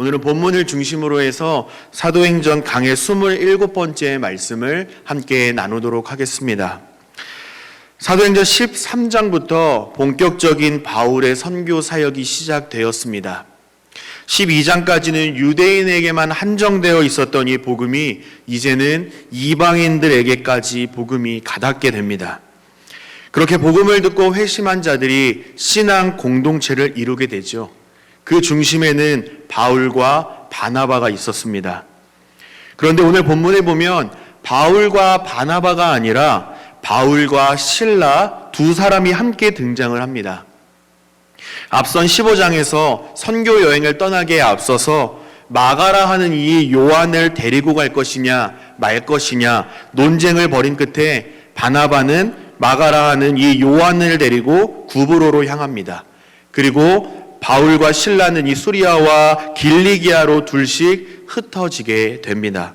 오늘은 본문을 중심으로 해서 사도행전 강의 27번째 말씀을 함께 나누도록 하겠습니다. 사도행전 13장부터 본격적인 바울의 선교 사역이 시작되었습니다. 12장까지는 유대인에게만 한정되어 있었던 이 복음이 이제는 이방인들에게까지 복음이 가닿게 됩니다. 그렇게 복음을 듣고 회심한 자들이 신앙 공동체를 이루게 되죠. 그 중심에는 바울과 바나바가 있었습니다. 그런데 오늘 본문에 보면 바울과 바나바가 아니라 바울과 실라 두 사람이 함께 등장을 합니다. 앞선 15장에서 선교 여행을 떠나기에 앞서서 마가라 하는 이 요한을 데리고 갈 것이냐 말 것이냐 논쟁을 벌인 끝에 바나바는 마가라 하는 이 요한을 데리고 구브로로 향합니다. 그리고 바울과 실라는 이 수리아와 길리기아로 둘씩 흩어지게 됩니다.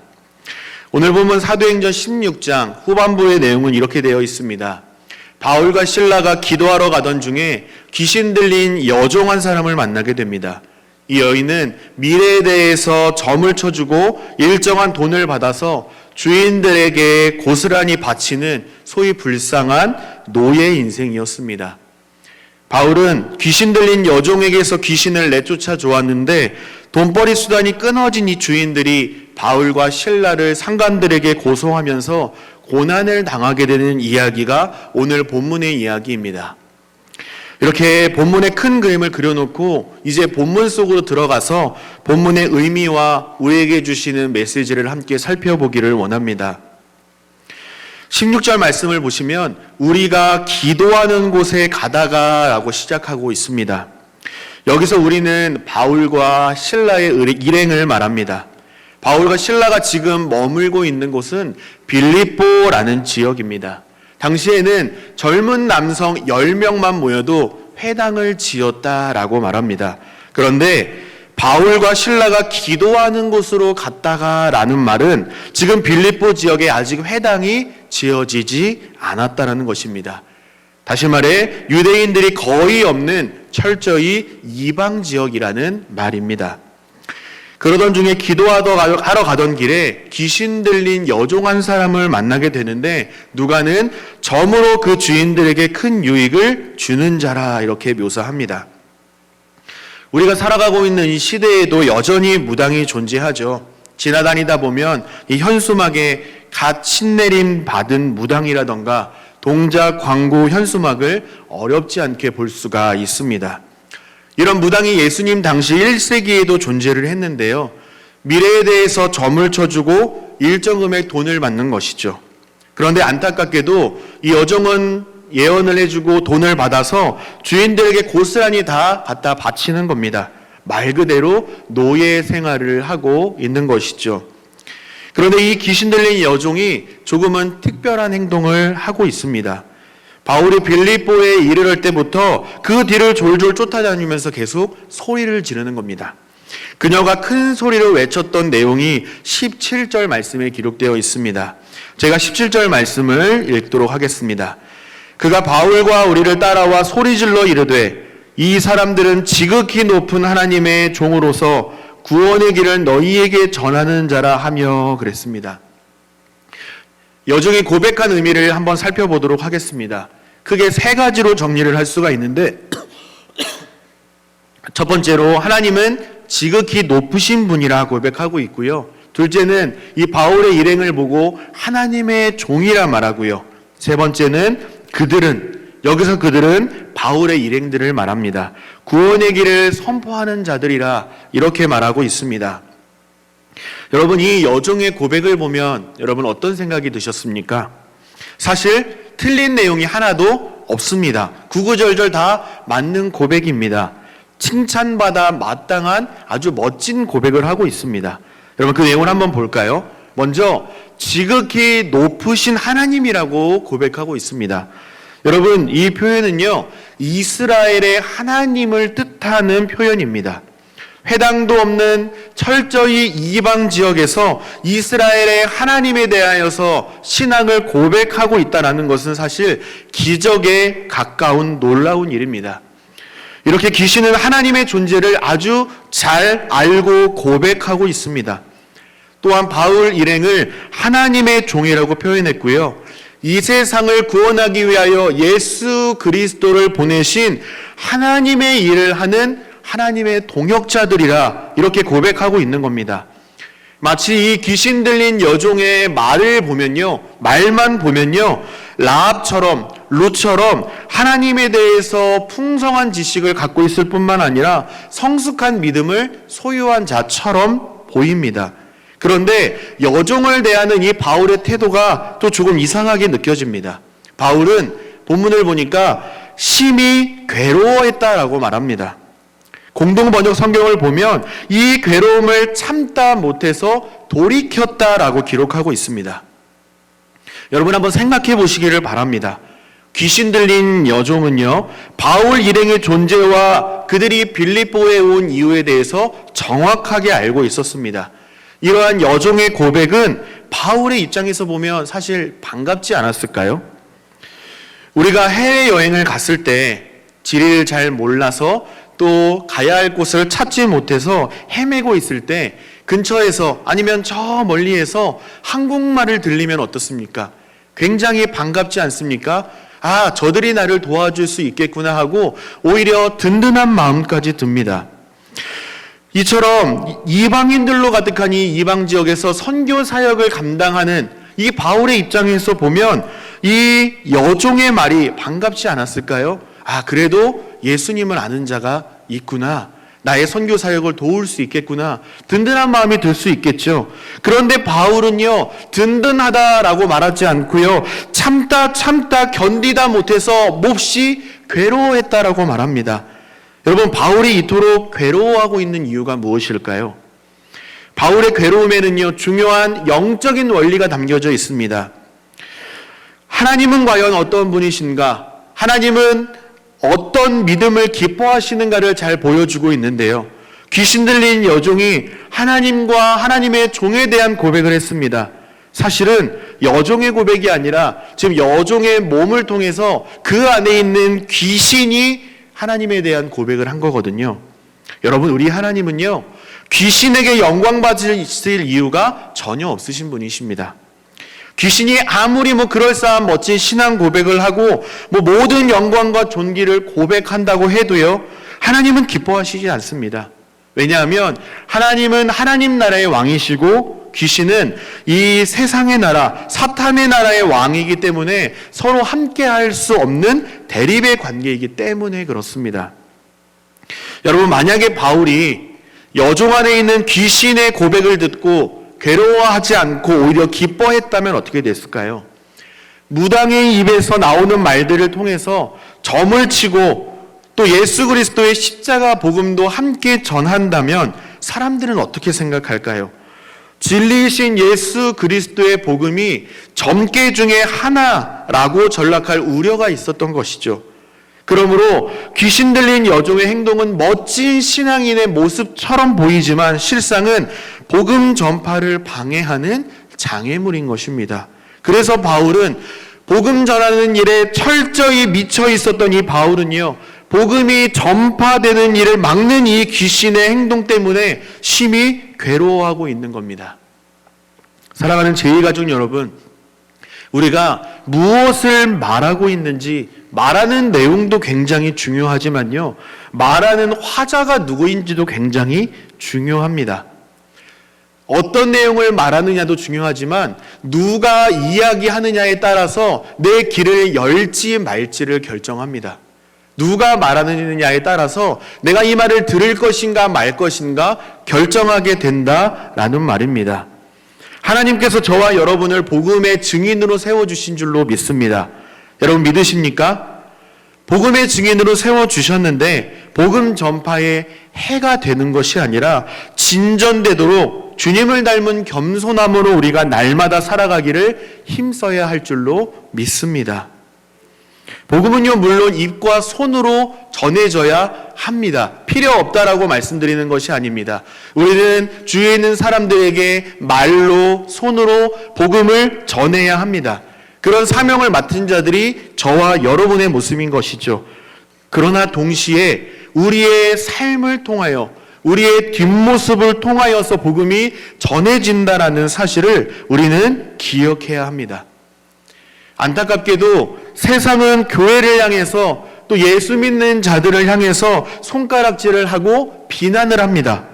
오늘 보면 사도행전 16장 후반부의 내용은 이렇게 되어 있습니다. 바울과 실라가 기도하러 가던 중에 귀신 들린 여종 한 사람을 만나게 됩니다. 이 여인은 미래에 대해서 점을 쳐주고 일정한 돈을 받아서 주인들에게 고스란히 바치는 소위 불쌍한 노예 인생이었습니다. 바울은 귀신 들린 여종에게서 귀신을 내쫓아 좋았는데 돈벌이 수단이 끊어진 이 주인들이 바울과 실라를 상관들에게 고소하면서 고난을 당하게 되는 이야기가 오늘 본문의 이야기입니다. 이렇게 본문의 큰 그림을 그려놓고 이제 본문 속으로 들어가서 본문의 의미와 우리에게 주시는 메시지를 함께 살펴보기를 원합니다. 16절 말씀을 보시면 우리가 기도하는 곳에 가다가 라고 시작하고 있습니다. 여기서 우리는 바울과 실라의 일행을 말합니다. 바울과 실라가 지금 머물고 있는 곳은 빌립보라는 지역입니다. 당시에는 젊은 남성 10명만 모여도 회당을 지었다라고 말합니다. 그런데 바울과 실라가 기도하는 곳으로 갔다가 라는 말은 지금 빌립보 지역에 아직 회당이 지어지지 않았다는 것입니다. 다시 말해 유대인들이 거의 없는 철저히 이방 지역이라는 말입니다. 그러던 중에 기도하러 가던 길에 귀신 들린 여종 한 사람을 만나게 되는데 누가는 점으로 그 주인들에게 큰 유익을 주는 자라 이렇게 묘사합니다. 우리가 살아가고 있는 이 시대에도 여전히 무당이 존재하죠. 지나다니다 보면 이 현수막에 갓 신내림 받은 무당이라던가 동작 광고 현수막을 어렵지 않게 볼 수가 있습니다. 이런 무당이 예수님 당시 1세기에도 존재를 했는데요. 미래에 대해서 점을 쳐주고 일정 금액 돈을 받는 것이죠. 그런데 안타깝게도 이 여종은 예언을 해주고 돈을 받아서 주인들에게 고스란히 다 갖다 바치는 겁니다. 말 그대로 노예 생활을 하고 있는 것이죠. 그런데 이 귀신 들린 여종이 조금은 특별한 행동을 하고 있습니다. 바울이 빌립보에 이르를 때부터 그 뒤를 졸졸 쫓아다니면서 계속 소리를 지르는 겁니다. 그녀가 큰 소리로 외쳤던 내용이 17절 말씀에 기록되어 있습니다. 제가 17절 말씀을 읽도록 하겠습니다. 그가 바울과 우리를 따라와 소리질러 이르되 이 사람들은 지극히 높은 하나님의 종으로서 구원의 길을 너희에게 전하는 자라 하며 그랬습니다. 여종이 고백한 의미를 한번 살펴보도록 하겠습니다. 크게 세 가지로 정리를 할 수가 있는데 첫 번째로 하나님은 지극히 높으신 분이라 고백하고 있고요. 둘째는 이 바울의 일행을 보고 하나님의 종이라 말하고요. 세 번째는 여기서 그들은 바울의 일행들을 말합니다. 구원의 길을 선포하는 자들이라 이렇게 말하고 있습니다. 여러분 이 여종의 고백을 보면 여러분 어떤 생각이 드셨습니까? 사실 틀린 내용이 하나도 없습니다. 구구절절 다 맞는 고백입니다. 칭찬받아 마땅한 아주 멋진 고백을 하고 있습니다. 여러분 그 내용을 한번 볼까요? 먼저 지극히 높으신 하나님이라고 고백하고 있습니다. 여러분 이 표현은요 이스라엘의 하나님을 뜻하는 표현입니다. 회당도 없는 철저히 이방 지역에서 이스라엘의 하나님에 대하여서 신앙을 고백하고 있다는 것은 사실 기적에 가까운 놀라운 일입니다. 이렇게 귀신은 하나님의 존재를 아주 잘 알고 고백하고 있습니다. 또한 바울 일행을 하나님의 종이라고 표현했고요. 이 세상을 구원하기 위하여 예수 그리스도를 보내신 하나님의 일을 하는 하나님의 동역자들이라 이렇게 고백하고 있는 겁니다. 마치 이 귀신 들린 여종의 말만 보면요, 라합처럼 룻처럼 하나님에 대해서 풍성한 지식을 갖고 있을 뿐만 아니라 성숙한 믿음을 소유한 자처럼 보입니다. 그런데 여종을 대하는 이 바울의 태도가 또 조금 이상하게 느껴집니다. 바울은 본문을 보니까 심히 괴로워했다라고 말합니다. 공동번역 성경을 보면 이 괴로움을 참다 못해서 돌이켰다라고 기록하고 있습니다. 여러분 한번 생각해 보시기를 바랍니다. 귀신 들린 여종은요, 바울 일행의 존재와 그들이 빌립보에 온 이유에 대해서 정확하게 알고 있었습니다. 이러한 여종의 고백은 바울의 입장에서 보면 사실 반갑지 않았을까요? 우리가 해외여행을 갔을 때 지리를 잘 몰라서 또 가야 할 곳을 찾지 못해서 헤매고 있을 때 근처에서 아니면 저 멀리에서 한국말을 들리면 어떻습니까? 굉장히 반갑지 않습니까? 아, 저들이 나를 도와줄 수 있겠구나 하고 오히려 든든한 마음까지 듭니다. 이처럼 이방인들로 가득한 이 이방 지역에서 선교 사역을 감당하는 이 바울의 입장에서 보면 이 여종의 말이 반갑지 않았을까요? 아, 그래도 예수님을 아는 자가 있구나. 나의 선교 사역을 도울 수 있겠구나. 든든한 마음이 들 수 있겠죠. 그런데 바울은요, 든든하다라고 말하지 않고요, 참다 견디다 못해서 몹시 괴로워했다라고 말합니다. 여러분, 바울이 이토록 괴로워하고 있는 이유가 무엇일까요? 바울의 괴로움에는요, 중요한 영적인 원리가 담겨져 있습니다. 하나님은 과연 어떤 분이신가? 하나님은 어떤 믿음을 기뻐하시는가를 잘 보여주고 있는데요. 귀신 들린 여종이 하나님과 하나님의 종에 대한 고백을 했습니다. 사실은 여종의 고백이 아니라 지금 여종의 몸을 통해서 그 안에 있는 귀신이 하나님에 대한 고백을 한 거거든요. 여러분, 우리 하나님은요, 귀신에게 영광 받을 이유가 전혀 없으신 분이십니다. 귀신이 아무리 그럴싸한 멋진 신앙 고백을 하고 모든 영광과 존귀를 고백한다고 해도요, 하나님은 기뻐하시지 않습니다. 왜냐하면 하나님은 하나님 나라의 왕이시고 귀신은 이 세상의 나라, 사탄의 나라의 왕이기 때문에 서로 함께 할 수 없는 대립의 관계이기 때문에 그렇습니다. 여러분, 만약에 바울이 여종 안에 있는 귀신의 고백을 듣고 괴로워하지 않고 오히려 기뻐했다면 어떻게 됐을까요? 무당의 입에서 나오는 말들을 통해서 점을 치고 또 예수 그리스도의 십자가 복음도 함께 전한다면 사람들은 어떻게 생각할까요? 진리이신 예수 그리스도의 복음이 점괘 중에 하나라고 전락할 우려가 있었던 것이죠. 그러므로 귀신 들린 여종의 행동은 멋진 신앙인의 모습처럼 보이지만 실상은 복음 전파를 방해하는 장애물인 것입니다. 그래서 바울은 복음 전하는 일에 철저히 미쳐 있었던 이 바울은요, 복음이 전파되는 일을 막는 이 귀신의 행동 때문에 심히 괴로워하고 있는 겁니다. 사랑하는 제2가족 여러분, 우리가 무엇을 말하고 있는지 말하는 내용도 굉장히 중요하지만요, 말하는 화자가 누구인지도 굉장히 중요합니다. 어떤 내용을 말하느냐도 중요하지만 누가 이야기하느냐에 따라서 내 귀를 열지 말지를 결정합니다. 누가 말하느냐에 따라서 내가 이 말을 들을 것인가 말 것인가 결정하게 된다라는 말입니다. 하나님께서 저와 여러분을 복음의 증인으로 세워주신 줄로 믿습니다. 여러분 믿으십니까? 복음의 증인으로 세워주셨는데 복음 전파에 해가 되는 것이 아니라 진전되도록 주님을 닮은 겸손함으로 우리가 날마다 살아가기를 힘써야 할 줄로 믿습니다. 복음은요, 물론 입과 손으로 전해져야 합니다. 필요 없다라고 말씀드리는 것이 아닙니다. 우리는 주위에 있는 사람들에게 말로, 손으로 복음을 전해야 합니다. 그런 사명을 맡은 자들이 저와 여러분의 모습인 것이죠. 그러나 동시에 우리의 삶을 통하여, 우리의 뒷모습을 통하여서 복음이 전해진다라는 사실을 우리는 기억해야 합니다. 안타깝게도 세상은 교회를 향해서 또 예수 믿는 자들을 향해서 손가락질을 하고 비난을 합니다.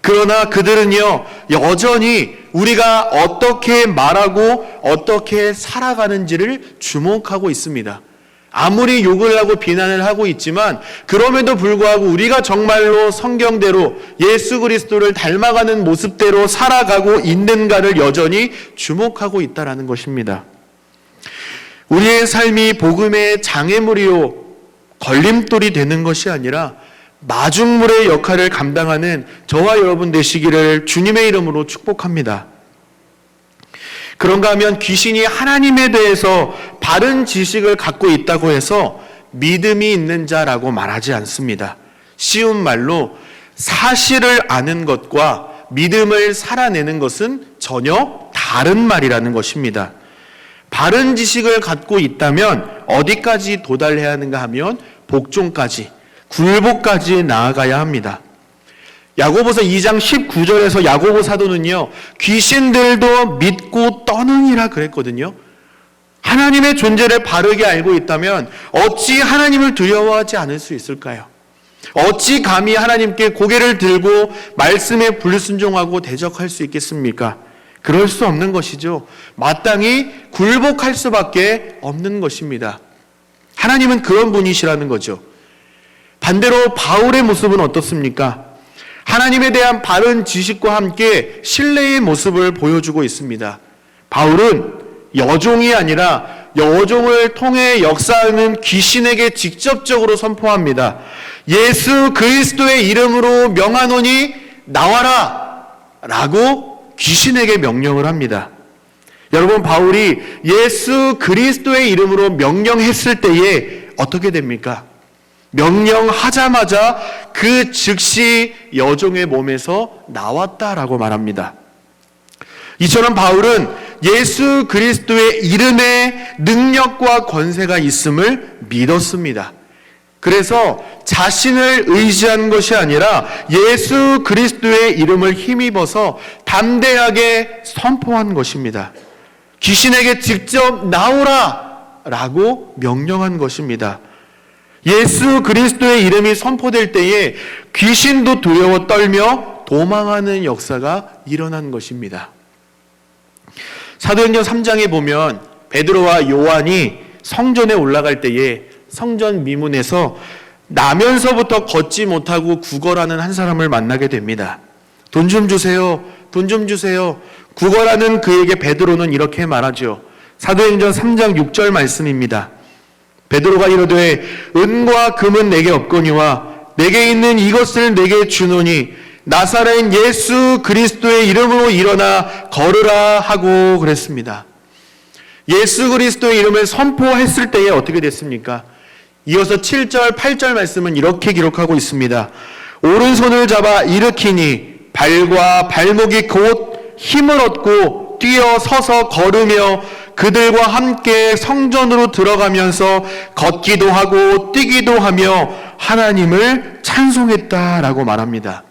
그러나 그들은요, 여전히 우리가 어떻게 말하고 어떻게 살아가는지를 주목하고 있습니다. 아무리 욕을 하고 비난을 하고 있지만 그럼에도 불구하고 우리가 정말로 성경대로 예수 그리스도를 닮아가는 모습대로 살아가고 있는가를 여전히 주목하고 있다는 것입니다. 우리의 삶이 복음의 장애물이요, 걸림돌이 되는 것이 아니라 마중물의 역할을 감당하는 저와 여러분 되시기를 주님의 이름으로 축복합니다. 그런가 하면 귀신이 하나님에 대해서 바른 지식을 갖고 있다고 해서 믿음이 있는 자라고 말하지 않습니다. 쉬운 말로 사실을 아는 것과 믿음을 살아내는 것은 전혀 다른 말이라는 것입니다. 바른 지식을 갖고 있다면 어디까지 도달해야 하는가 하면 복종까지, 굴복까지 나아가야 합니다. 야고보서 2장 19절에서 야고보 사도는요, 귀신들도 믿고 떠느니라 그랬거든요. 하나님의 존재를 바르게 알고 있다면 어찌 하나님을 두려워하지 않을 수 있을까요? 어찌 감히 하나님께 고개를 들고 말씀에 불순종하고 대적할 수 있겠습니까? 그럴 수 없는 것이죠. 마땅히 굴복할 수밖에 없는 것입니다. 하나님은 그런 분이시라는 거죠. 반대로 바울의 모습은 어떻습니까? 하나님에 대한 바른 지식과 함께 신뢰의 모습을 보여주고 있습니다. 바울은 여종이 아니라 여종을 통해 역사하는 귀신에게 직접적으로 선포합니다. 예수 그리스도의 이름으로 명하노니 나와라! 라고 귀신에게 명령을 합니다. 여러분, 바울이 예수 그리스도의 이름으로 명령했을 때에 어떻게 됩니까? 명령하자마자 그 즉시 여종의 몸에서 나왔다라고 말합니다. 이처럼 바울은 예수 그리스도의 이름에 능력과 권세가 있음을 믿었습니다. 그래서 자신을 의지한 것이 아니라 예수 그리스도의 이름을 힘입어서 담대하게 선포한 것입니다. 귀신에게 직접 나오라! 라고 명령한 것입니다. 예수 그리스도의 이름이 선포될 때에 귀신도 두려워 떨며 도망하는 역사가 일어난 것입니다. 사도행전 3장에 보면 베드로와 요한이 성전에 올라갈 때에 성전 미문에서 나면서부터 걷지 못하고 구걸하는 한 사람을 만나게 됩니다. 돈 좀 주세요. 돈 좀 주세요. 구걸하는 그에게 베드로는 이렇게 말하죠. 사도행전 3장 6절 말씀입니다. 베드로가 이르되 은과 금은 내게 없거니와 내게 있는 이것을 내게 주노니 나사렛 예수 그리스도의 이름으로 일어나 걸으라 하고 그랬습니다. 예수 그리스도의 이름을 선포했을 때에 어떻게 됐습니까? 이어서 7절, 8절 말씀은 이렇게 기록하고 있습니다. 오른손을 잡아 일으키니 발과 발목이 곧 힘을 얻고 뛰어 서서 걸으며 그들과 함께 성전으로 들어가면서 걷기도 하고 뛰기도 하며 하나님을 찬송했다라고 말합니다.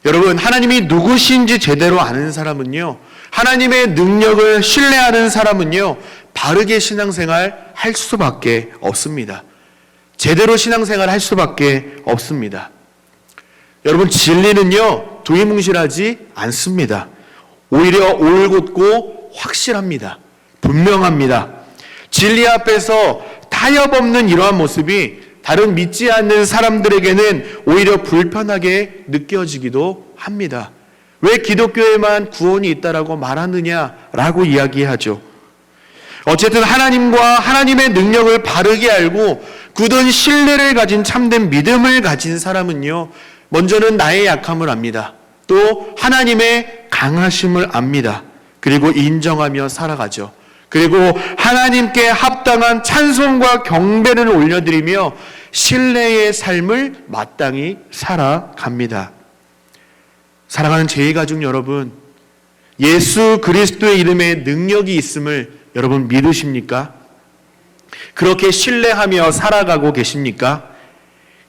여러분, 하나님이 누구신지 제대로 아는 사람은요, 하나님의 능력을 신뢰하는 사람은요, 바르게 신앙생활 할 수밖에 없습니다. 제대로 신앙생활 할 수밖에 없습니다. 여러분, 진리는요, 두리뭉실하지 않습니다. 오히려 올곧고 확실합니다. 분명합니다. 진리 앞에서 타협 없는 이러한 모습이 다른 믿지 않는 사람들에게는 오히려 불편하게 느껴지기도 합니다. 왜 기독교에만 구원이 있다라고 말하느냐라고 이야기하죠. 어쨌든 하나님과 하나님의 능력을 바르게 알고 굳은 신뢰를 가진 참된 믿음을 가진 사람은요, 먼저는 나의 약함을 압니다. 또 하나님의 강하심을 압니다. 그리고 인정하며 살아가죠. 그리고 하나님께 합당한 찬송과 경배를 올려드리며 신뢰의 삶을 마땅히 살아갑니다. 사랑하는 제2가족 여러분, 예수 그리스도의 이름에 능력이 있음을 여러분 믿으십니까? 그렇게 신뢰하며 살아가고 계십니까?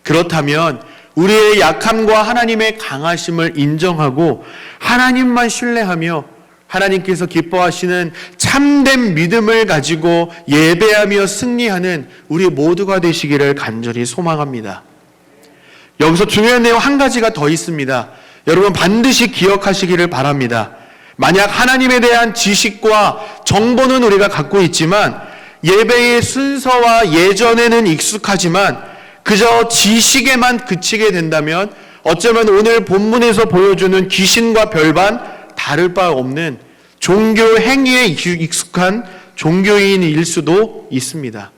그렇다면 우리의 약함과 하나님의 강하심을 인정하고 하나님만 신뢰하며 하나님께서 기뻐하시는 참된 믿음을 가지고 예배하며 승리하는 우리 모두가 되시기를 간절히 소망합니다. 여기서 중요한 내용 한 가지가 더 있습니다. 여러분 반드시 기억하시기를 바랍니다. 만약 하나님에 대한 지식과 정보는 우리가 갖고 있지만 예배의 순서와 예전에는 익숙하지만 그저 지식에만 그치게 된다면 어쩌면 오늘 본문에서 보여주는 귀신과 별반 다를 바 없는 종교 행위에 익숙한 종교인일 수도 있습니다.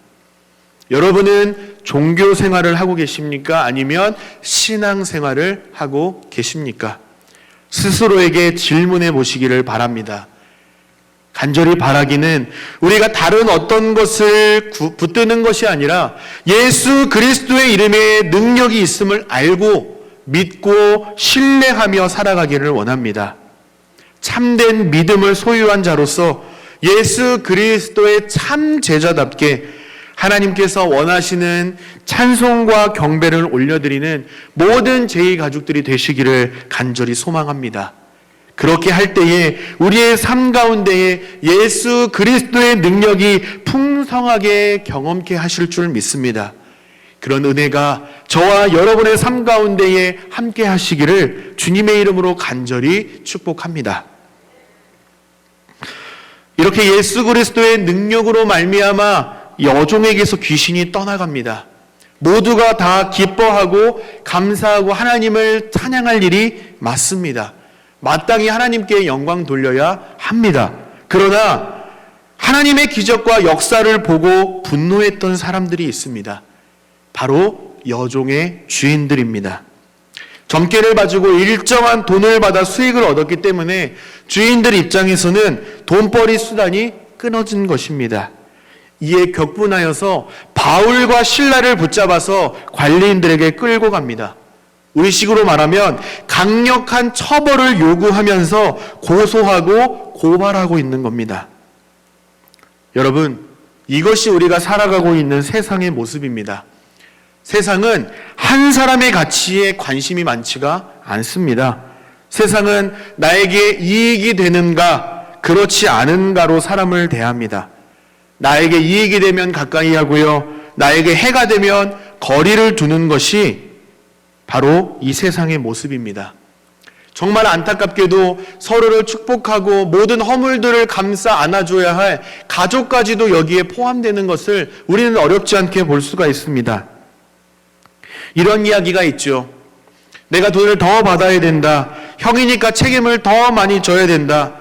여러분은 종교 생활을 하고 계십니까? 아니면 신앙 생활을 하고 계십니까? 스스로에게 질문해 보시기를 바랍니다. 간절히 바라기는 우리가 다른 어떤 것을 붙드는 것이 아니라 예수 그리스도의 이름에 능력이 있음을 알고 믿고 신뢰하며 살아가기를 원합니다. 참된 믿음을 소유한 자로서 예수 그리스도의 참 제자답게 하나님께서 원하시는 찬송과 경배를 올려드리는 모든 제2 가족들이 되시기를 간절히 소망합니다. 그렇게 할 때에 우리의 삶 가운데에 예수 그리스도의 능력이 풍성하게 경험케 하실 줄 믿습니다. 그런 은혜가 저와 여러분의 삶 가운데에 함께 하시기를 주님의 이름으로 간절히 축복합니다. 이렇게 예수 그리스도의 능력으로 말미암아 여종에게서 귀신이 떠나갑니다. 모두가 다 기뻐하고 감사하고 하나님을 찬양할 일이 맞습니다. 마땅히 하나님께 영광 돌려야 합니다. 그러나 하나님의 기적과 역사를 보고 분노했던 사람들이 있습니다. 바로 여종의 주인들입니다. 점괘를 봐주고 일정한 돈을 받아 수익을 얻었기 때문에 주인들 입장에서는 돈벌이 수단이 끊어진 것입니다. 이에 격분하여서 바울과 실라를 붙잡아서 관리인들에게 끌고 갑니다. 우리식으로 말하면 강력한 처벌을 요구하면서 고소하고 고발하고 있는 겁니다. 여러분, 이것이 우리가 살아가고 있는 세상의 모습입니다. 세상은 한 사람의 가치에 관심이 많지가 않습니다. 세상은 나에게 이익이 되는가, 그렇지 않은가로 사람을 대합니다. 나에게 이익이 되면 가까이 하고요, 나에게 해가 되면 거리를 두는 것이 바로 이 세상의 모습입니다. 정말 안타깝게도 서로를 축복하고 모든 허물들을 감싸 안아줘야 할 가족까지도 여기에 포함되는 것을 우리는 어렵지 않게 볼 수가 있습니다. 이런 이야기가 있죠. 내가 돈을 더 받아야 된다. 형이니까 책임을 더 많이 져야 된다.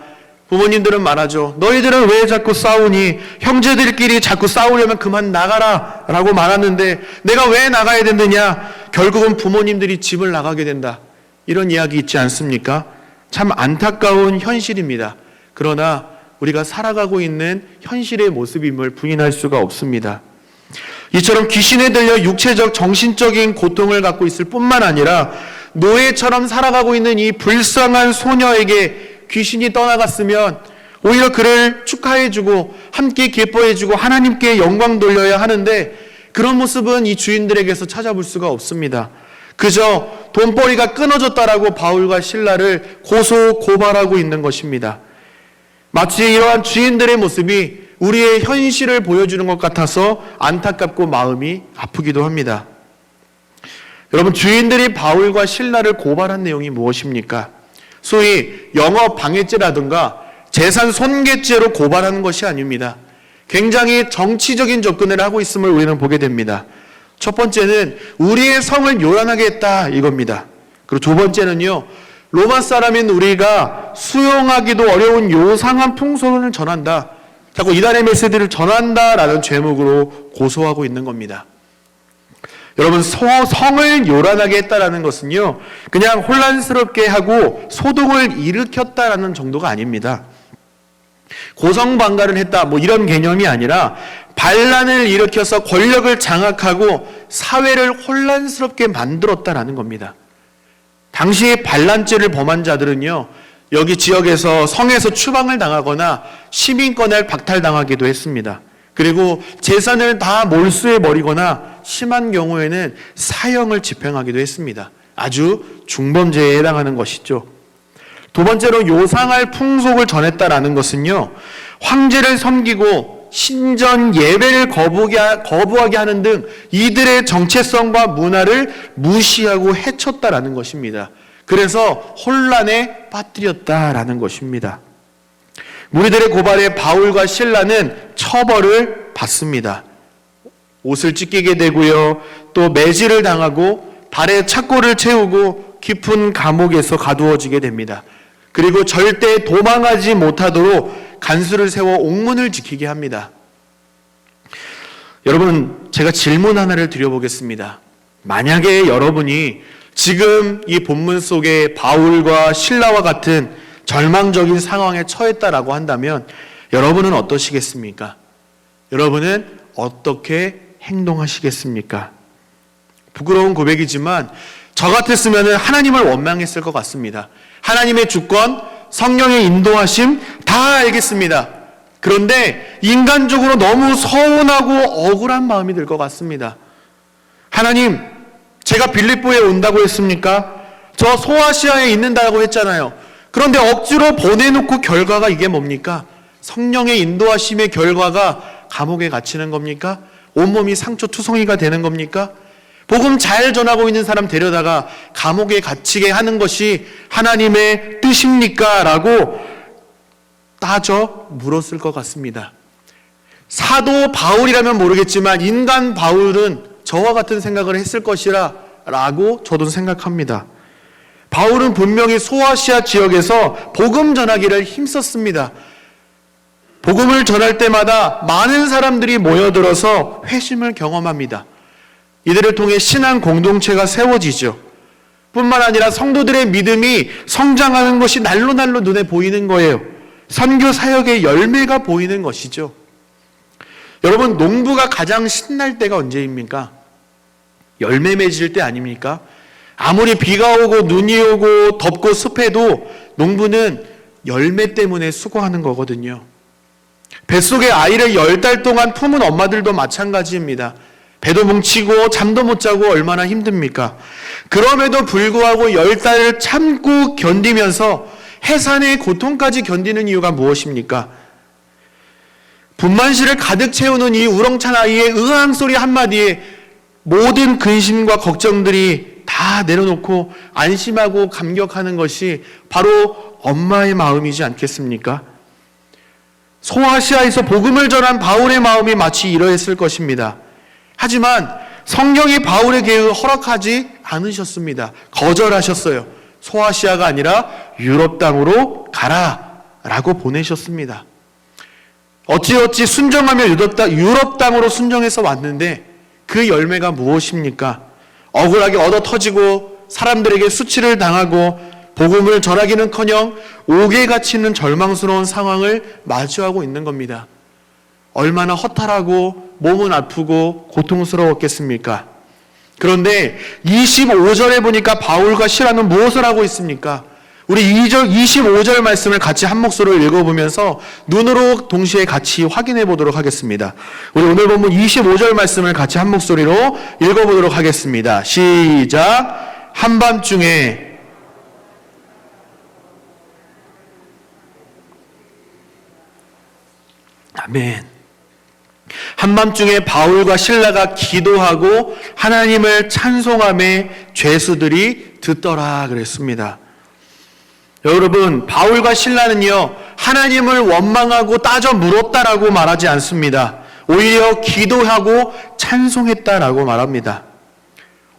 부모님들은 말하죠. 너희들은 왜 자꾸 싸우니? 형제들끼리 자꾸 싸우려면 그만 나가라 라고 말하는데 내가 왜 나가야 되느냐? 결국은 부모님들이 집을 나가게 된다. 이런 이야기 있지 않습니까? 참 안타까운 현실입니다. 그러나 우리가 살아가고 있는 현실의 모습임을 부인할 수가 없습니다. 이처럼 귀신에 들려 육체적, 정신적인 고통을 갖고 있을 뿐만 아니라 노예처럼 살아가고 있는 이 불쌍한 소녀에게 귀신이 떠나갔으면 오히려 그를 축하해주고 함께 기뻐해주고 하나님께 영광 돌려야 하는데 그런 모습은 이 주인들에게서 찾아볼 수가 없습니다. 그저 돈벌이가 끊어졌다라고 바울과 실라를 고소 고발하고 있는 것입니다. 마치 이러한 주인들의 모습이 우리의 현실을 보여주는 것 같아서 안타깝고 마음이 아프기도 합니다. 여러분, 주인들이 바울과 실라를 고발한 내용이 무엇입니까? 소위 영업 방해죄라든가 재산 손괴죄로 고발하는 것이 아닙니다. 굉장히 정치적인 접근을 하고 있음을 우리는 보게 됩니다. 첫 번째는 우리의 성을 요란하게 했다 이겁니다. 그리고 두 번째는요, 로마 사람인 우리가 수용하기도 어려운 요상한 풍속을 전한다. 자꾸 이단의 메시지를 전한다라는 죄목으로 고소하고 있는 겁니다. 여러분, 성을 요란하게 했다라는 것은요, 그냥 혼란스럽게 하고 소동을 일으켰다라는 정도가 아닙니다. 고성방가를 했다 이런 개념이 아니라 반란을 일으켜서 권력을 장악하고 사회를 혼란스럽게 만들었다라는 겁니다. 당시 반란죄를 범한 자들은요, 여기 지역에서 성에서 추방을 당하거나 시민권을 박탈당하기도 했습니다. 그리고 재산을 다 몰수해 버리거나 심한 경우에는 사형을 집행하기도 했습니다. 아주 중범죄에 해당하는 것이죠. 두 번째로 요상할 풍속을 전했다라는 것은요, 황제를 섬기고 신전 예배를 거부하게 하는 등 이들의 정체성과 문화를 무시하고 해쳤다라는 것입니다. 그래서 혼란에 빠뜨렸다라는 것입니다. 무리들의 고발에 바울과 실라는 처벌을 받습니다. 옷을 찢기게 되고요, 또 매질을 당하고 발에 착고를 채우고 깊은 감옥에서 가두어지게 됩니다. 그리고 절대 도망하지 못하도록 간수를 세워 옥문을 지키게 합니다. 여러분, 제가 질문 하나를 드려보겠습니다. 만약에 여러분이 지금 이 본문 속에 바울과 실라와 같은 절망적인 상황에 처했다라고 한다면 여러분은 어떠시겠습니까? 여러분은 어떻게 행동하시겠습니까? 부끄러운 고백이지만 저 같았으면 하나님을 원망했을 것 같습니다. 하나님의 주권, 성령의 인도하심 다 알겠습니다. 그런데 인간적으로 너무 서운하고 억울한 마음이 들 것 같습니다. 하나님, 제가 빌립보에 온다고 했습니까? 저 소아시아에 있는다고 했잖아요. 그런데 억지로 보내놓고 결과가 이게 뭡니까? 성령의 인도하심의 결과가 감옥에 갇히는 겁니까? 온몸이 상처투성이가 되는 겁니까? 복음 잘 전하고 있는 사람 데려다가 감옥에 갇히게 하는 것이 하나님의 뜻입니까? 라고 따져 물었을 것 같습니다. 사도 바울이라면 모르겠지만 인간 바울은 저와 같은 생각을 했을 것이라 라고 저도 생각합니다. 바울은 분명히 소아시아 지역에서 복음 전하기를 힘썼습니다. 복음을 전할 때마다 많은 사람들이 모여들어서 회심을 경험합니다. 이들을 통해 신앙 공동체가 세워지죠. 뿐만 아니라 성도들의 믿음이 성장하는 것이 날로날로 눈에 보이는 거예요. 선교 사역의 열매가 보이는 것이죠. 여러분, 농부가 가장 신날 때가 언제입니까? 열매 맺을 때 아닙니까? 아무리 비가 오고 눈이 오고 덥고 습해도 농부는 열매 때문에 수고하는 거거든요. 뱃속에 아이를 10달 동안 품은 엄마들도 마찬가지입니다. 배도 뭉치고 잠도 못 자고 얼마나 힘듭니까? 그럼에도 불구하고 10달을 참고 견디면서 해산의 고통까지 견디는 이유가 무엇입니까? 분만실을 가득 채우는 이 우렁찬 아이의 으앙 소리 한마디에 모든 근심과 걱정들이 다 내려놓고 안심하고 감격하는 것이 바로 엄마의 마음이지 않겠습니까? 소아시아에서 복음을 전한 바울의 마음이 마치 이러했을 것입니다. 하지만 성령이 바울에게 허락하지 않으셨습니다. 거절하셨어요. 소아시아가 아니라 유럽 땅으로 가라 라고 보내셨습니다. 어찌어찌 순정하며 유럽 땅으로 순정해서 왔는데 그 열매가 무엇입니까? 억울하게 얻어 터지고 사람들에게 수치를 당하고 복음을 전하기는커녕 옥에 갇히는 절망스러운 상황을 마주하고 있는 겁니다. 얼마나 허탈하고 몸은 아프고 고통스러웠겠습니까? 그런데 25절에 보니까 바울과 실라는 무엇을 하고 있습니까? 우리 25절 말씀을 같이 한 목소리로 읽어보면서 눈으로 동시에 같이 확인해 보도록 하겠습니다. 우리 오늘 본문 25절 말씀을 같이 한 목소리로 읽어보도록 하겠습니다. 시작. 한밤중에 아멘. 한밤중에 바울과 실라가 기도하고 하나님을 찬송하며 죄수들이 듣더라 그랬습니다. 여러분, 바울과 실라는요, 하나님을 원망하고 따져 물었다라고 말하지 않습니다. 오히려 기도하고 찬송했다라고 말합니다.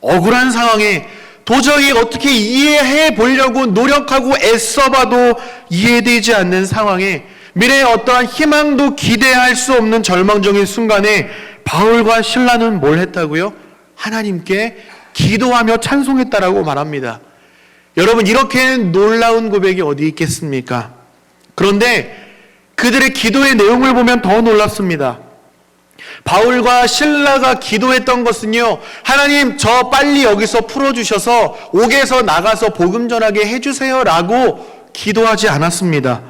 억울한 상황에 도저히 어떻게 이해해 보려고 노력하고 애써봐도 이해되지 않는 상황에 미래에 어떠한 희망도 기대할 수 없는 절망적인 순간에 바울과 실라는 뭘 했다고요? 하나님께 기도하며 찬송했다라고 말합니다. 여러분, 이렇게 놀라운 고백이 어디 있겠습니까? 그런데 그들의 기도의 내용을 보면 더 놀랍습니다. 바울과 실라가 기도했던 것은요, 하나님 저 빨리 여기서 풀어주셔서 옥에서 나가서 복음 전하게 해주세요 라고 기도하지 않았습니다.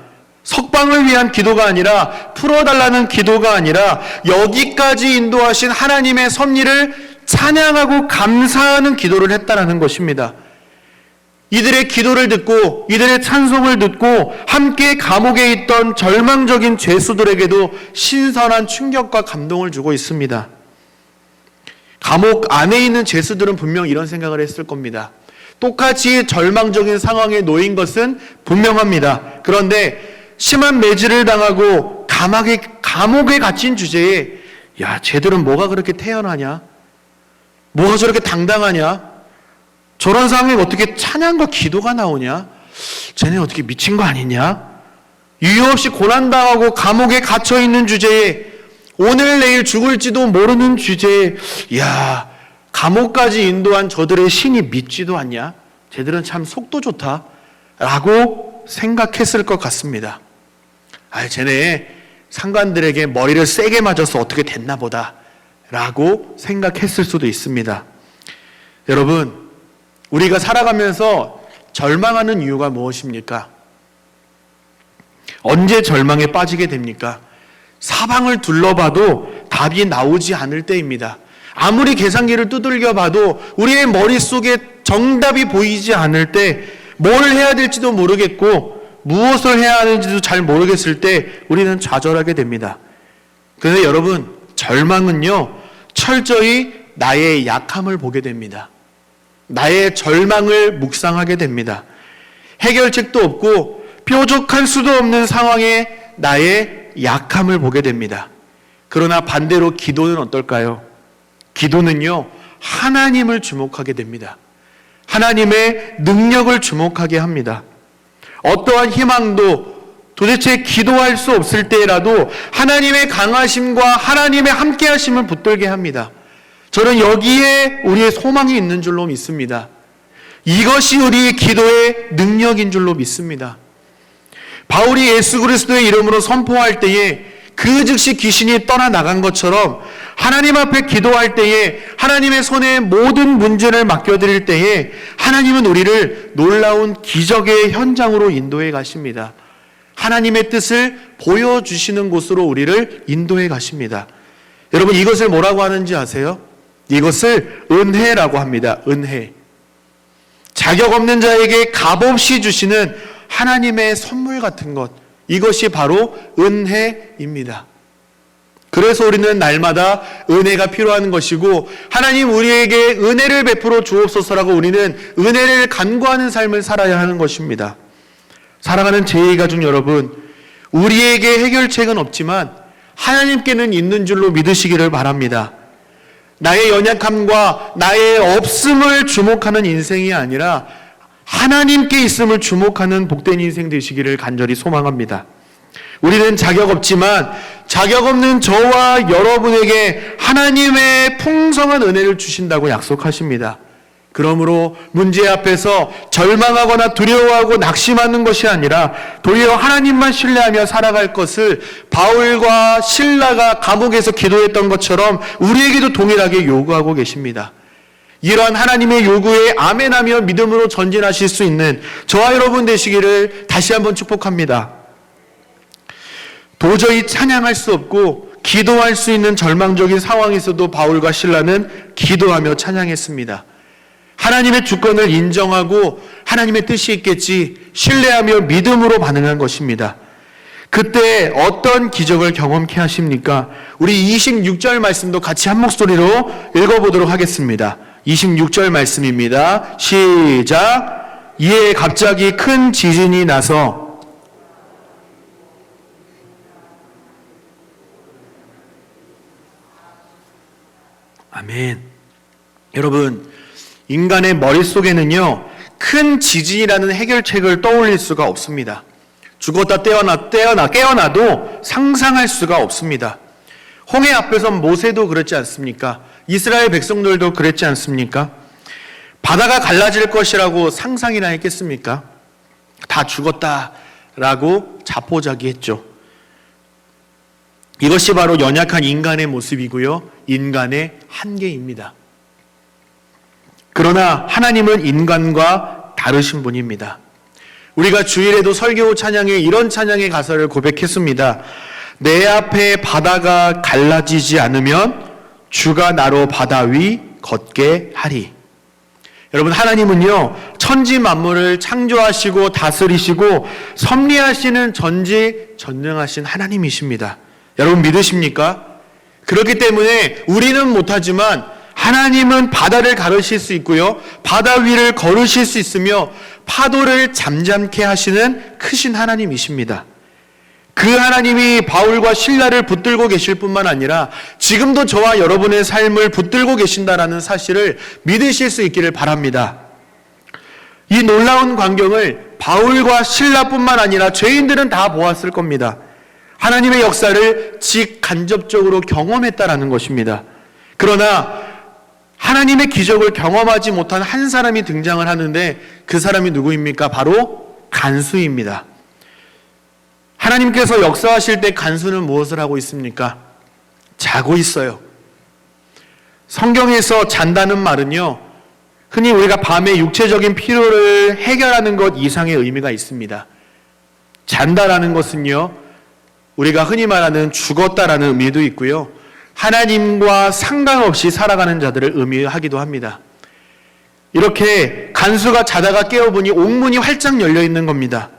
석방을 위한 기도가 아니라, 풀어달라는 기도가 아니라 여기까지 인도하신 하나님의 섭리를 찬양하고 감사하는 기도를 했다라는 것입니다. 이들의 기도를 듣고 이들의 찬송을 듣고 함께 감옥에 있던 절망적인 죄수들에게도 신선한 충격과 감동을 주고 있습니다. 감옥 안에 있는 죄수들은 분명 이런 생각을 했을 겁니다. 똑같이 절망적인 상황에 놓인 것은 분명합니다. 그런데 심한 매질을 당하고 감옥에 갇힌 주제에, 야, 쟤들은 뭐가 그렇게 태연하냐? 뭐가 저렇게 당당하냐? 저런 상황에 어떻게 찬양과 기도가 나오냐? 쟤네 어떻게 미친 거 아니냐? 이유 없이 고난당하고 감옥에 갇혀있는 주제에, 오늘 내일 죽을지도 모르는 주제에, 야, 감옥까지 인도한 저들의 신이 믿지도 않냐? 쟤들은 참 속도 좋다 라고 생각했을 것 같습니다. 쟤네 상관들에게 머리를 세게 맞아서 어떻게 됐나 보다 라고 생각했을 수도 있습니다. 여러분, 우리가 살아가면서 절망하는 이유가 무엇입니까? 언제 절망에 빠지게 됩니까? 사방을 둘러봐도 답이 나오지 않을 때입니다. 아무리 계산기를 두들겨 봐도 우리의 머릿속에 정답이 보이지 않을 때, 뭘 해야 될지도 모르겠고 무엇을 해야 하는지도 잘 모르겠을 때 우리는 좌절하게 됩니다. 그런데 여러분, 절망은요, 철저히 나의 약함을 보게 됩니다. 나의 절망을 묵상하게 됩니다. 해결책도 없고 뾰족할 수도 없는 상황에 나의 약함을 보게 됩니다. 그러나 반대로 기도는 어떨까요? 기도는요, 하나님을 주목하게 됩니다. 하나님의 능력을 주목하게 합니다. 어떠한 희망도 도대체 기도할 수 없을 때라도 하나님의 강하심과 하나님의 함께하심을 붙들게 합니다. 저는 여기에 우리의 소망이 있는 줄로 믿습니다. 이것이 우리의 기도의 능력인 줄로 믿습니다. 바울이 예수 그리스도의 이름으로 선포할 때에 그 즉시 귀신이 떠나나간 것처럼, 하나님 앞에 기도할 때에 하나님의 손에 모든 문제를 맡겨드릴 때에 하나님은 우리를 놀라운 기적의 현장으로 인도해 가십니다. 하나님의 뜻을 보여주시는 곳으로 우리를 인도해 가십니다. 여러분, 이것을 뭐라고 하는지 아세요? 이것을 은혜라고 합니다. 은혜. 자격 없는 자에게 값없이 주시는 하나님의 선물 같은 것, 이것이 바로 은혜입니다. 그래서 우리는 날마다 은혜가 필요한 것이고, 하나님 우리에게 은혜를 베풀어 주옵소서라고 우리는 은혜를 간구하는 삶을 살아야 하는 것입니다. 사랑하는 제2가족 여러분, 우리에게 해결책은 없지만 하나님께는 있는 줄로 믿으시기를 바랍니다. 나의 연약함과 나의 없음을 주목하는 인생이 아니라 하나님께 있음을 주목하는 복된 인생 되시기를 간절히 소망합니다. 우리는 자격 없지만 자격 없는 저와 여러분에게 하나님의 풍성한 은혜를 주신다고 약속하십니다. 그러므로 문제 앞에서 절망하거나 두려워하고 낙심하는 것이 아니라 도리어 하나님만 신뢰하며 살아갈 것을 바울과 실라가 감옥에서 기도했던 것처럼 우리에게도 동일하게 요구하고 계십니다. 이러한 하나님의 요구에 아멘하며 믿음으로 전진하실 수 있는 저와 여러분 되시기를 다시 한번 축복합니다. 도저히 찬양할 수 없고 기도할 수 있는 절망적인 상황에서도 바울과 실라는 기도하며 찬양했습니다. 하나님의 주권을 인정하고 하나님의 뜻이 있겠지 신뢰하며 믿음으로 반응한 것입니다. 그때 어떤 기적을 경험케 하십니까? 우리 26절 말씀도 같이 한 목소리로 읽어보도록 하겠습니다. 26절 말씀입니다. 시작. 이에 갑자기 큰 지진이 나서 아멘. 여러분, 인간의 머릿속에는요, 큰 지진이라는 해결책을 떠올릴 수가 없습니다. 죽었다 깨어나도 상상할 수가 없습니다. 홍해 앞에서 모세도 그렇지 않습니까? 이스라엘 백성들도 그랬지 않습니까? 바다가 갈라질 것이라고 상상이나 했겠습니까? 다 죽었다라고 자포자기했죠. 이것이 바로 연약한 인간의 모습이고요, 인간의 한계입니다. 그러나 하나님은 인간과 다르신 분입니다. 우리가 주일에도 설교 찬양에 이런 찬양의 가사를 고백했습니다. 내 앞에 바다가 갈라지지 않으면 주가 나로 바다 위 걷게 하리. 여러분, 하나님은요, 천지 만물을 창조하시고 다스리시고 섭리하시는 전지전능하신 하나님이십니다. 여러분 믿으십니까? 그렇기 때문에 우리는 못하지만 하나님은 바다를 가르실 수 있고요, 바다 위를 걸으실 수 있으며 파도를 잠잠케 하시는 크신 하나님이십니다. 그 하나님이 바울과 실라를 붙들고 계실 뿐만 아니라 지금도 저와 여러분의 삶을 붙들고 계신다라는 사실을 믿으실 수 있기를 바랍니다. 이 놀라운 광경을 바울과 실라뿐만 아니라 죄인들은 다 보았을 겁니다. 하나님의 역사를 직간접적으로 경험했다라는 것입니다. 그러나 하나님의 기적을 경험하지 못한 한 사람이 등장을 하는데 그 사람이 누구입니까? 바로 간수입니다. 하나님께서 역사하실 때 간수는 무엇을 하고 있습니까? 자고 있어요. 성경에서 잔다는 말은요, 흔히 우리가 밤에 육체적인 피로를 해결하는 것 이상의 의미가 있습니다. 잔다라는 것은요, 우리가 흔히 말하는 죽었다라는 의미도 있고요, 하나님과 상관없이 살아가는 자들을 의미하기도 합니다. 이렇게 간수가 자다가 깨어보니 옥문이 활짝 열려 있는 겁니다.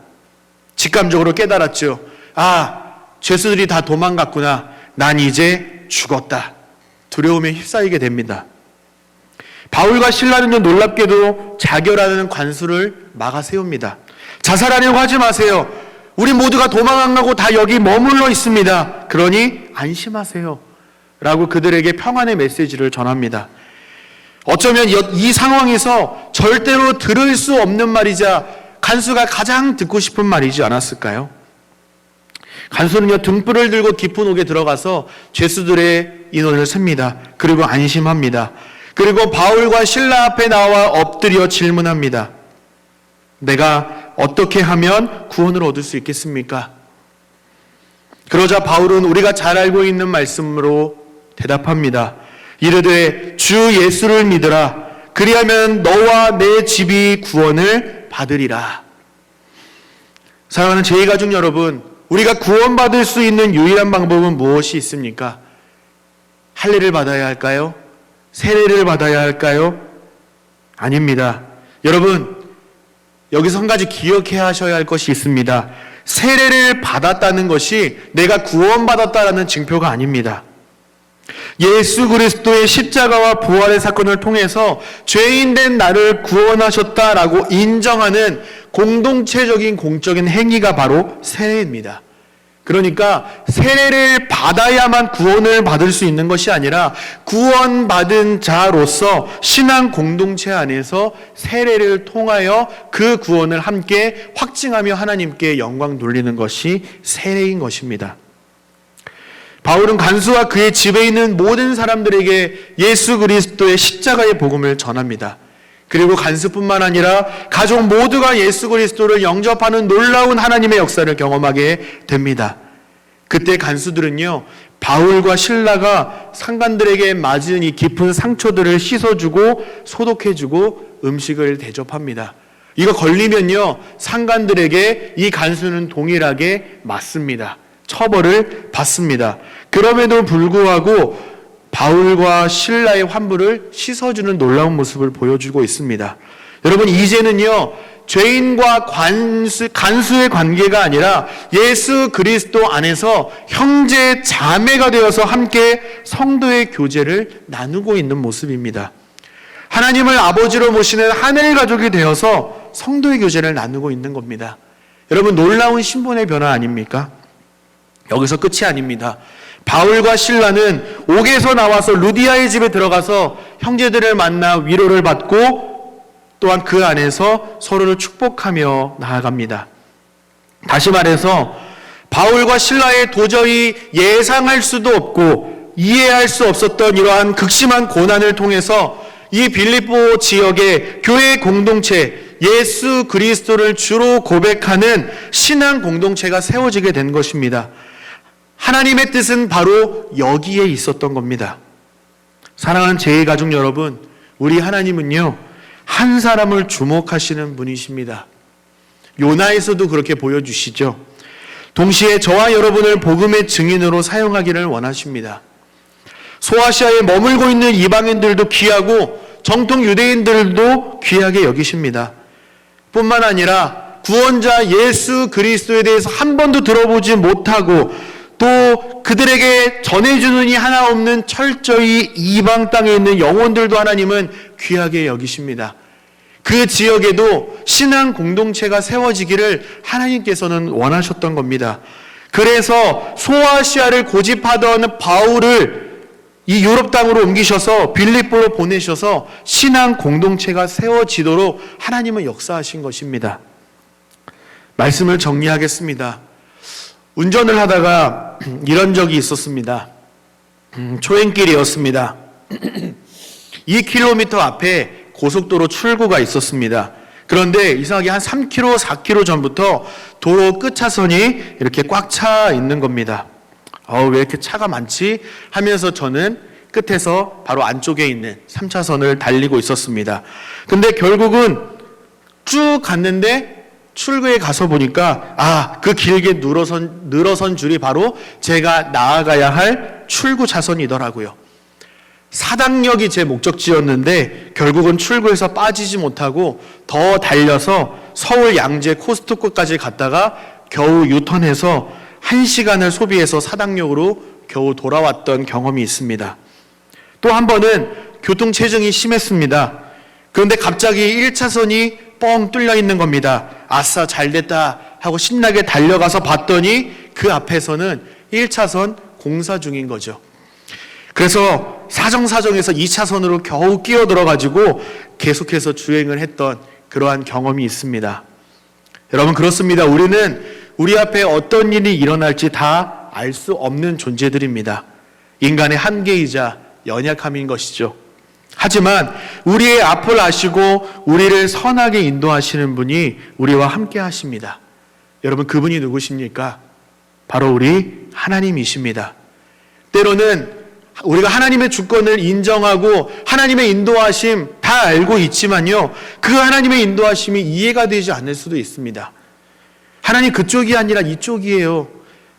직감적으로 깨달았죠. 아, 죄수들이 다 도망갔구나. 난 이제 죽었다. 두려움에 휩싸이게 됩니다. 바울과 실라는요, 놀랍게도 자결하는 관수를 막아 세웁니다. 자살하려고 하지 마세요. 우리 모두가 도망 안 가고 다 여기 머물러 있습니다. 그러니 안심하세요. 라고 그들에게 평안의 메시지를 전합니다. 어쩌면 이 상황에서 절대로 들을 수 없는 말이자 간수가 가장 듣고 싶은 말이지 않았을까요? 간수는요, 등불을 들고 깊은 옥에 들어가서 죄수들의 인원을 셉니다. 그리고 안심합니다. 그리고 바울과 실라 앞에 나와 엎드려 질문합니다. 내가 어떻게 하면 구원을 얻을 수 있겠습니까? 그러자 바울은 우리가 잘 알고 있는 말씀으로 대답합니다. 이르되 주 예수를 믿으라. 그리하면 너와 내 집이 구원을 받으리라. 사랑하는 제2가족 여러분, 우리가 구원받을 수 있는 유일한 방법은 무엇이 있습니까? 할례를 받아야 할까요? 세례를 받아야 할까요? 아닙니다. 여러분, 여기서 한 가지 기억해야 하셔야 할 것이 있습니다. 세례를 받았다는 것이 내가 구원받았다라는 증표가 아닙니다. 예수 그리스도의 십자가와 부활의 사건을 통해서 죄인된 나를 구원하셨다라고 인정하는 공동체적인 공적인 행위가 바로 세례입니다. 그러니까 세례를 받아야만 구원을 받을 수 있는 것이 아니라 구원받은 자로서 신앙 공동체 안에서 세례를 통하여 그 구원을 함께 확증하며 하나님께 영광 돌리는 것이 세례인 것입니다. 바울은 간수와 그의 집에 있는 모든 사람들에게 예수 그리스도의 십자가의 복음을 전합니다. 그리고 간수뿐만 아니라 가족 모두가 예수 그리스도를 영접하는 놀라운 하나님의 역사를 경험하게 됩니다. 그때 간수들은요, 바울과 실라가 상관들에게 맞은 이 깊은 상처들을 씻어주고 소독해주고 음식을 대접합니다. 이거 걸리면요, 상관들에게 이 간수는 동일하게 맞습니다. 처벌을 받습니다. 그럼에도 불구하고 바울과 실라의 환부를 씻어주는 놀라운 모습을 보여주고 있습니다. 여러분, 이제는요, 죄인과 간수의 관계가 아니라 예수 그리스도 안에서 형제 자매가 되어서 함께 성도의 교제를 나누고 있는 모습입니다. 하나님을 아버지로 모시는 하늘 가족이 되어서 성도의 교제를 나누고 있는 겁니다. 여러분, 놀라운 신분의 변화 아닙니까? 여기서 끝이 아닙니다. 바울과 실라는 옥에서 나와서 루디아의 집에 들어가서 형제들을 만나 위로를 받고 또한 그 안에서 서로를 축복하며 나아갑니다. 다시 말해서 바울과 실라의 도저히 예상할 수도 없고 이해할 수 없었던 이러한 극심한 고난을 통해서 이 빌립보 지역의 교회 공동체, 예수 그리스도를 주로 고백하는 신앙 공동체가 세워지게 된 것입니다. 하나님의 뜻은 바로 여기에 있었던 겁니다. 사랑하는 제2가족 여러분, 우리 하나님은요, 한 사람을 주목하시는 분이십니다. 요나에서도 그렇게 보여주시죠. 동시에 저와 여러분을 복음의 증인으로 사용하기를 원하십니다. 소아시아에 머물고 있는 이방인들도 귀하고 정통 유대인들도 귀하게 여기십니다. 뿐만 아니라 구원자 예수 그리스도에 대해서 한 번도 들어보지 못하고 또 그들에게 전해주는 이 하나 없는 철저히 이방 땅에 있는 영혼들도 하나님은 귀하게 여기십니다. 그 지역에도 신앙 공동체가 세워지기를 하나님께서는 원하셨던 겁니다. 그래서 소아시아를 고집하던 바울을 이 유럽 땅으로 옮기셔서 빌립보로 보내셔서 신앙 공동체가 세워지도록 하나님은 역사하신 것입니다. 말씀을 정리하겠습니다. 운전을 하다가 이런 적이 있었습니다. 초행길이었습니다. 2km 앞에 고속도로 출구가 있었습니다. 그런데 이상하게 한 3km, 4km 전부터 도로 끝 차선이 이렇게 꽉 차 있는 겁니다. 왜 이렇게 차가 많지? 하면서 저는 끝에서 바로 안쪽에 있는 3차선을 달리고 있었습니다. 근데 결국은 쭉 갔는데 출구에 가서 보니까 그 길게 늘어선 줄이 바로 제가 나아가야 할 출구 차선이더라고요. 사당역이 제 목적지였는데 결국은 출구에서 빠지지 못하고 더 달려서 서울 양재 코스트코까지 갔다가 겨우 유턴해서 1시간을 소비해서 사당역으로 겨우 돌아왔던 경험이 있습니다. 또 한 번은 교통체증이 심했습니다. 그런데 갑자기 1차선이 뻥 뚫려 있는 겁니다. 아싸 잘됐다 하고 신나게 달려가서 봤더니 그 앞에서는 1차선 공사 중인 거죠. 그래서 사정사정해서 2차선으로 겨우 끼어들어가지고 계속해서 주행을 했던 그러한 경험이 있습니다. 여러분 그렇습니다. 우리는 우리 앞에 어떤 일이 일어날지 다 알 수 없는 존재들입니다. 인간의 한계이자 연약함인 것이죠. 하지만 우리의 앞을 아시고 우리를 선하게 인도하시는 분이 우리와 함께 하십니다. 여러분 그분이 누구십니까? 바로 우리 하나님이십니다. 때로는 우리가 하나님의 주권을 인정하고 하나님의 인도하심 다 알고 있지만요, 그 하나님의 인도하심이 이해가 되지 않을 수도 있습니다. 하나님 그쪽이 아니라 이쪽이에요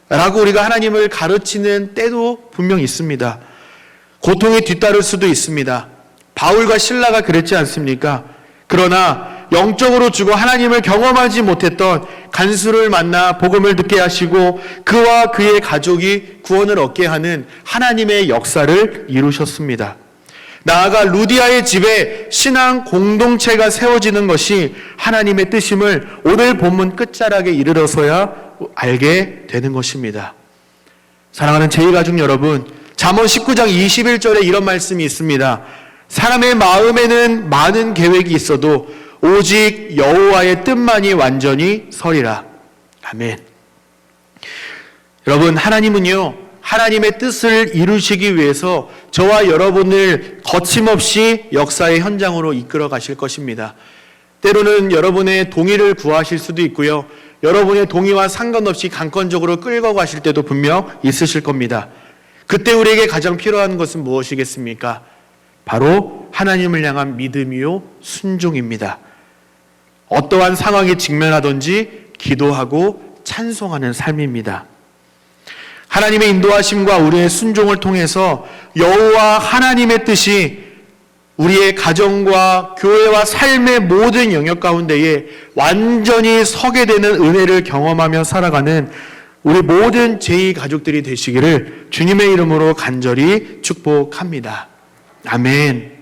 라고 우리가 하나님을 가르치는 때도 분명 있습니다. 고통이 뒤따를 수도 있습니다. 바울과 실라가 그랬지 않습니까? 그러나 영적으로 죽어 하나님을 경험하지 못했던 간수를 만나 복음을 듣게 하시고 그와 그의 가족이 구원을 얻게 하는 하나님의 역사를 이루셨습니다. 나아가 루디아의 집에 신앙 공동체가 세워지는 것이 하나님의 뜻임을 오늘 본문 끝자락에 이르러서야 알게 되는 것입니다. 사랑하는 제2가족 여러분, 잠언 19장 21절에 이런 말씀이 있습니다. 사람의 마음에는 많은 계획이 있어도 오직 여호와의 뜻만이 완전히 서리라. 아멘. 여러분 하나님은요, 하나님의 뜻을 이루시기 위해서 저와 여러분을 거침없이 역사의 현장으로 이끌어 가실 것입니다. 때로는 여러분의 동의를 구하실 수도 있고요, 여러분의 동의와 상관없이 강권적으로 끌고 가실 때도 분명 있으실 겁니다. 그때 우리에게 가장 필요한 것은 무엇이겠습니까? 바로 하나님을 향한 믿음이요 순종입니다. 어떠한 상황에 직면하든지 기도하고 찬송하는 삶입니다. 하나님의 인도하심과 우리의 순종을 통해서 여호와 하나님의 뜻이 우리의 가정과 교회와 삶의 모든 영역 가운데에 완전히 서게 되는 은혜를 경험하며 살아가는 우리 모든 제2가족들이 되시기를 주님의 이름으로 간절히 축복합니다. 아멘.